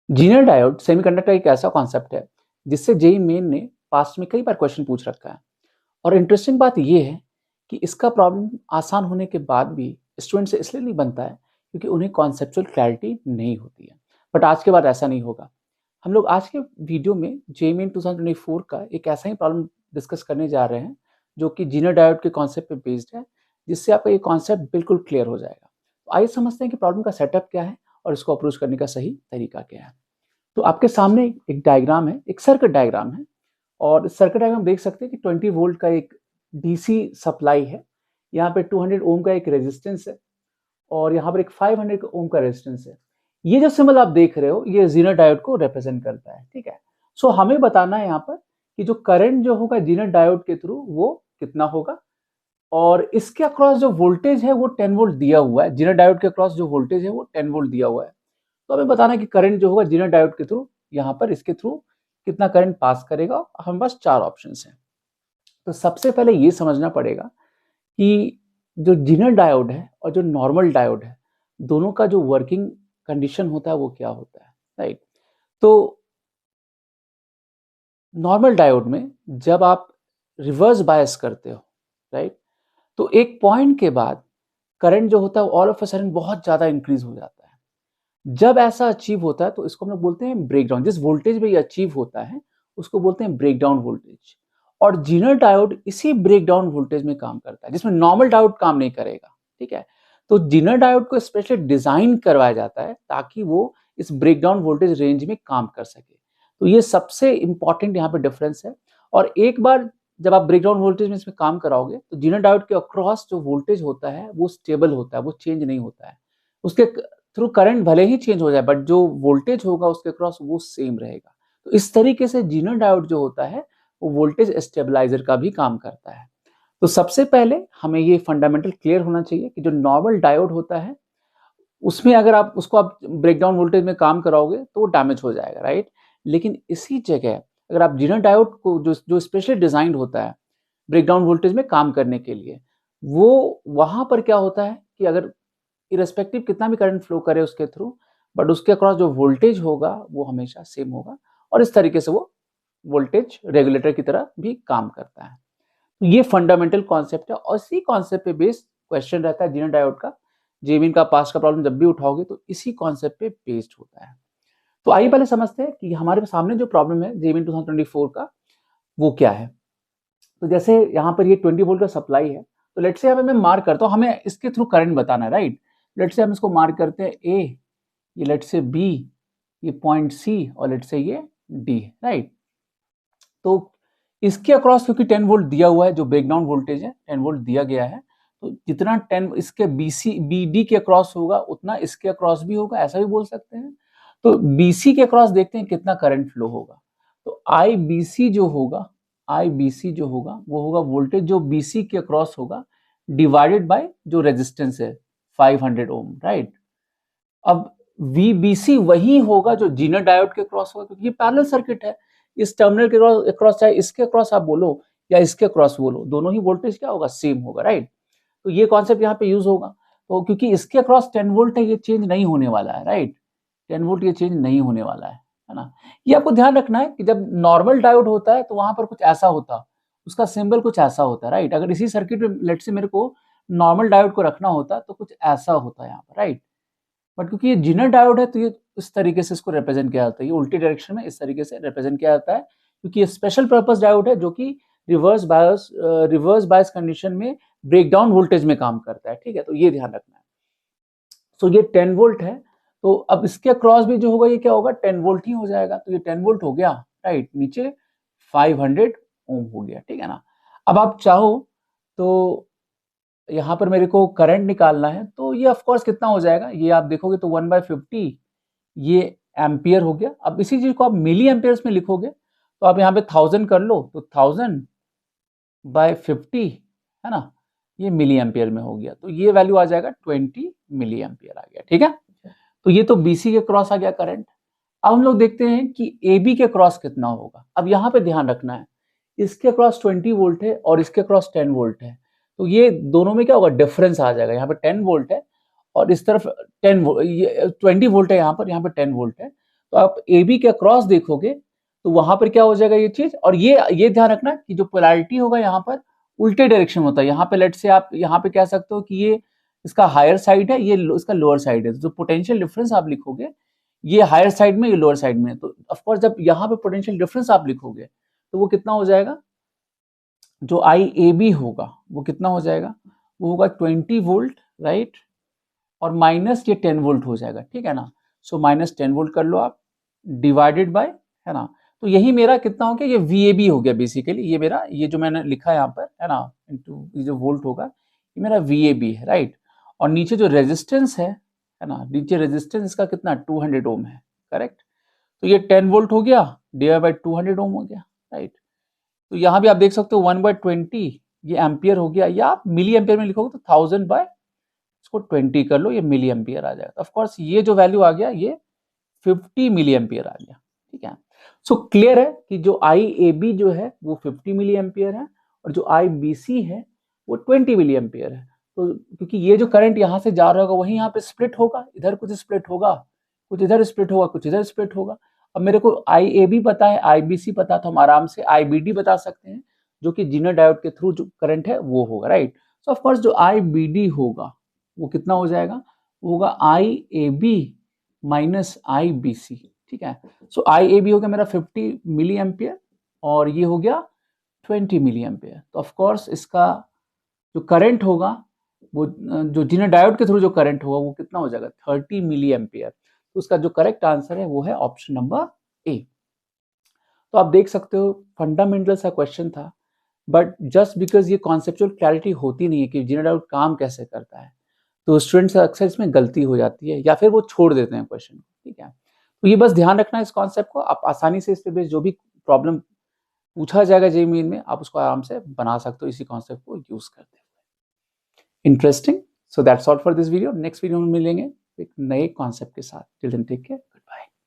Zener diode semiconductor एक ऐसा concept है जिससे जेई मेन ने पास्ट में कई बार क्वेश्चन पूछ रखा है। और इंटरेस्टिंग बात यह है कि इसका प्रॉब्लम आसान होने के बाद भी स्टूडेंट से इसलिए नहीं बनता है क्योंकि उन्हें कॉन्सेप्चुअल क्लैरिटी नहीं होती है। बट आज के बाद ऐसा नहीं होगा। हम लोग आज के वीडियो में जेई मेन 2024 का एक ऐसा ही प्रॉब्लम डिस्कस करने जा रहे हैं जो कि जीनर डायोड के कॉन्सेप्ट पे बेस्ड है, जिससे आपका ये कॉन्सेप्ट बिल्कुल क्लियर हो जाएगा। तो आइए समझते हैं कि प्रॉब्लम का सेटअप क्या है और इसको अप्रोच करने का सही तरीका क्या है। तो आपके सामने एक डायग्राम है, एक सर्किट डायग्राम है। और सर्किट डायग्राम देख सकते हैं कि 20 वोल्ट का एक डीसी सप्लाई है। यहाँ पे 200 ओम का एक रेजिस्टेंस है और यहाँ पर एक 500 ओम का रेजिस्टेंस है। ये जो सिंबल आप देख रहे हो ये जीनर डायोड को रिप्रेजेंट करता है, ठीक है। सो हमें बताना है यहाँ पर कि जो करंट जो होगा जीनर डायोड के थ्रू वो कितना होगा, और इसके अक्रॉस जो वोल्टेज है वो 10 वोल्ट दिया हुआ है। जीनर डायोड के अक्रॉस जो वोल्टेज है वो 10 वोल्ट दिया हुआ है। तो हमें बताना है कि करंट जो होगा जीनर डायोड के थ्रू यहाँ पर इसके थ्रू कितना करंट पास करेगा। हमारे पास चार ऑप्शंस हैं। तो सबसे पहले ये समझना पड़ेगा कि जो जीनर डायोड है और जो नॉर्मल डायोड है दोनों का जो वर्किंग कंडीशन होता है वो क्या होता है, राइट। तो नॉर्मल डायोड में जब आप रिवर्स बायस करते हो, राइट, तो एक पॉइंट के बाद करंट जो होता है ऑल ऑफ अ सडन बहुत ज्यादा इंक्रीज हो जाता है। जब ऐसा अचीव होता है तो इसको हम लोग बोलते हैं ब्रेकडाउन। जिस वोल्टेज में ये अचीव होता है उसको बोलते हैं ब्रेकडाउन वोल्टेज। और जीनर डायोड इसी ब्रेकडाउन वोल्टेज में काम करता है जिसमें नॉर्मल डायोड काम नहीं करेगा, ठीक है। तो जीनर डायोड को स्पेशली डिजाइन करवाया जाता है ताकि वो इस ब्रेकडाउन वोल्टेज रेंज में काम कर सके। तो ये सबसे इंपॉर्टेंट यहाँ पे डिफरेंस है। और एक बार जब आप ब्रेकडाउन वोल्टेज में इसमें काम कराओगे तो जीनर डायोड के अक्रॉस जो वोल्टेज होता है वो स्टेबल होता है, वो चेंज नहीं होता है। उसके थ्रू करंट भले ही चेंज हो जाए बट जो वोल्टेज होगा उसके क्रॉस वो सेम रहेगा। तो इस तरीके से जीनर डायोड जो होता है वो वोल्टेज स्टेबलाइजर का भी काम करता है। तो सबसे पहले हमें ये फंडामेंटल क्लियर होना चाहिए कि जो नॉर्मल डायोड होता है उसमें अगर आप उसको आप ब्रेकडाउन वोल्टेज में काम कराओगे तो वो डैमेज हो जाएगा, राइट। लेकिन इसी जगह अगर आप जीनर डायोड को जो जो स्पेशली डिजाइंड होता है ब्रेकडाउन वोल्टेज में काम करने के लिए, वो वहां पर क्या होता है कि अगर इरेस्पेक्टिव कितना भी करंट फ्लो करे उसके थ्रू बट उसके अक्रॉस जो वोल्टेज होगा वो हमेशा सेम होगा। और इस तरीके से वो वोल्टेज रेगुलेटर की तरह भी काम करता है। तो ये फंडामेंटल कॉन्सेप्ट है और इसी कॉन्सेप्ट पे बेस्ड क्वेश्चन रहता है जीनर डायोड का। जेईई का पास का प्रॉब्लम जब भी उठाओगे तो इसी कॉन्सेप्ट पे बेस्ड होता है। तो आइए पहले समझते हैं कि हमारे सामने जो प्रॉब्लम है जेईई 2024 का वो क्या है। तो जैसे यहाँ पर ये 20 वोल्ट का सप्लाई है। तो लेट्स से यहाँ पे मैं मार्क करता हूँ, हमें इसके थ्रू करंट बताना है, राइट। लेट्स से हम इसको मार्क करते हैं ए, ये लेट्स से बी, ये पॉइंट सी और लेट्स से ये डी, राइट। तो इसके अक्रॉस क्योंकि 10 वोल्ट दिया हुआ है, जो ब्रेकडाउन वोल्टेज है 10 वोल्ट दिया गया है। तो जितना 10 इसके बीसी बीडी के अक्रॉस होगा उतना इसके अक्रॉस भी होगा, ऐसा भी बोल सकते हैं। तो बीसी के अक्रॉस देखते हैं कितना करंट फ्लो होगा। तो आईबीसी जो होगा, आईबीसी जो होगा वो होगा वोल्टेज जो बीसी के अक्रॉस होगा डिवाइडेड बाय जो रेजिस्टेंस है 500 ओम, राइट। अब वीबीसी वही होगा जो जीनर डायोड के क्रॉस होगा क्योंकि ये पैरेलल सर्किट है। इस टर्मिनल के क्रॉस चाहे इसके क्रॉस आप बोलो या इसके क्रॉस बोलो, दोनों ही वोल्टेज क्या होगा, सेम होगा, राइट। तो ये कॉन्सेप्ट यहाँ पे यूज होगा। तो क्योंकि इसके क्रॉस 10 वोल्ट है ये चेंज नहीं होने वाला है, राइट। 10 वोल्ट ये चेंज नहीं होने वाला है ना। ये आपको ध्यान रखना है कि जब नॉर्मल डायोड होता है तो वहां पर कुछ ऐसा होता, उसका सिंबल कुछ ऐसा होता है, राइट। अगर इसी सर्किट में लेट से मेरे को नॉर्मल डायोड को रखना होता तो कुछ ऐसा होता है यहाँ पर, राइट। बट क्योंकि ये जीनर डायोड है तो ये इस तरीके से इसको रिप्रेजेंट किया जाता है, ये उल्टी डायरेक्शन में इस तरीके से रिप्रेजेंट किया जाता है क्योंकि ये स्पेशल पर्पस डायोड है जो कि रिवर्स बायस कंडीशन में ब्रेकडाउन वोल्टेज में काम करता है, ठीक है। तो ये ध्यान रखना है। सो ये 10 वोल्ट है। तो अब इसके क्रॉस भी जो होगा ये क्या होगा, 10 वोल्ट ही हो जाएगा। तो ये 10 वोल्ट हो गया, राइट। नीचे 500 ओम हो गया, ठीक है ना। अब आप चाहो तो यहाँ पर मेरे को करंट निकालना है तो ये ऑफ कोर्स कितना हो जाएगा, ये आप देखोगे तो 1/50 ये एम्पियर हो गया। अब इसी चीज को आप मिली एम्पियर्स में लिखोगे तो आप यहाँ पे 1000 कर लो तो 1000/50 है ना, ये मिली एम्पियर में हो गया। तो ये वैल्यू आ जाएगा 20 मिली एम्पियर आ गया, ठीक है। तो ये तो बीसी के क्रॉस आ गया करंट। अब हम लोग देखते हैं कि ए बी के क्रॉस कितना होगा। अब यहाँ पे ध्यान रखना है, इसके क्रॉस 20 वोल्ट है और इसके क्रॉस 10 वोल्ट है। तो ये दोनों में क्या होगा, डिफरेंस आ जाएगा। यहाँ पे 10 वोल्ट है और इस तरफ 10 ये 20 वोल्ट है, यहाँ पर 10 वोल्ट है। तो आप ए बी के अक्रॉस देखोगे तो वहां पर क्या हो जाएगा ये चीज, और ये ध्यान रखना कि जो पोलैरिटी होगा यहाँ पर उल्टे डायरेक्शन होता है। यहाँ पे लेट से आप यहाँ पे कह सकते हो कि ये इसका हायर साइड है, ये इसका लोअर साइड है। जो पोटेंशियल डिफरेंस आप लिखोगे ये हायर साइड में, ये लोअर साइड में है। तो ऑफकोर्स जब यहाँ पे पोटेंशियल डिफरेंस आप लिखोगे तो वो कितना हो जाएगा, जो आई ए बी होगा वो कितना हो जाएगा, वो होगा 20 वोल्ट, राइट, और माइनस ये 10 वोल्ट हो जाएगा, ठीक है ना। सो माइनस 10 वोल्ट कर लो आप, डिवाइडेड बाय, है ना। तो यही मेरा कितना हो गया, ये VAB हो गया बेसिकली। ये मेरा, ये जो मैंने लिखा है यहाँ पर, है ना, इनटू ये जो वोल्ट होगा ये मेरा VAB है, राइट। और नीचे जो रेजिस्टेंस है ना, नीचे रेजिस्टेंस इसका कितना 200 ओम है, करेक्ट। तो ये 10 वोल्ट हो गया डिवाइड बाय 200 ओम हो गया, राइट। तो यहाँ भी आप देख सकते हो 1/20 ये एम्पियर हो गया, या आप मिली एम्पियर में लिखोगे तो 1000 बाय इसको 20 कर लो, ये मिली एम्पियर आ जाएगा। ऑफ कोर्स ये जो वैल्यू आ गया ये 50 मिली एम्पियर आ गया, ठीक है। सो क्लियर है कि जो IAB जो है वो 50 मिली एम्पियर है और जो IBC है वो 20 मिली एम्पियर है। तो क्योंकि ये जो करंट यहाँ से जा रहा होगा वही यहाँ पे स्प्लिट होगा, इधर कुछ स्प्लिट होगा, कुछ इधर स्प्लिट होगा, कुछ इधर स्प्लिट होगा। अब मेरे को IAB पता है, IBC पता, तो हम आराम से IBD बता सकते हैं, जो कि जीनर डायोड के थ्रू जो करंट है वो होगा, राइट। सो ऑफ कोर्स जो IBD होगा वो कितना हो जाएगा, वो होगा IAB माइनस IBC, ठीक है। सो IAB हो गया मेरा 50 मिली एम्पियर और ये हो गया 20 मिली एम्पियर। तो ऑफ कोर्स इसका जो करंट होगा वो जो जीनर डायोड के थ्रू जो करंट होगा वो कितना हो जाएगा 30 मिली एम्पियर। तो उसका जो करेक्ट आंसर है वो है ऑप्शन नंबर ए। तो आप देख सकते हो फंडामेंटल सा क्वेश्चन था, बट जस्ट बिकॉज ये कॉन्सेप्चुअल क्लैरिटी होती नहीं है कि जीनर डायोड काम कैसे करता है, तो स्टूडेंट्स अक्सर इसमें गलती हो जाती है या फिर वो छोड़ देते हैं क्वेश्चन, ठीक है। तो ये बस ध्यान रखना इस कॉन्सेप्ट को, आप आसानी से इस पे बेस्ड जो भी प्रॉब्लम पूछा जाएगा जेईई मेन में आप उसको आराम से बना सकते हो इसी कॉन्सेप्ट को यूज करते हुए। Interesting. So that's all for this video. Next video में मिलेंगे एक नए कॉन्सेप्ट के साथ। Till then take care.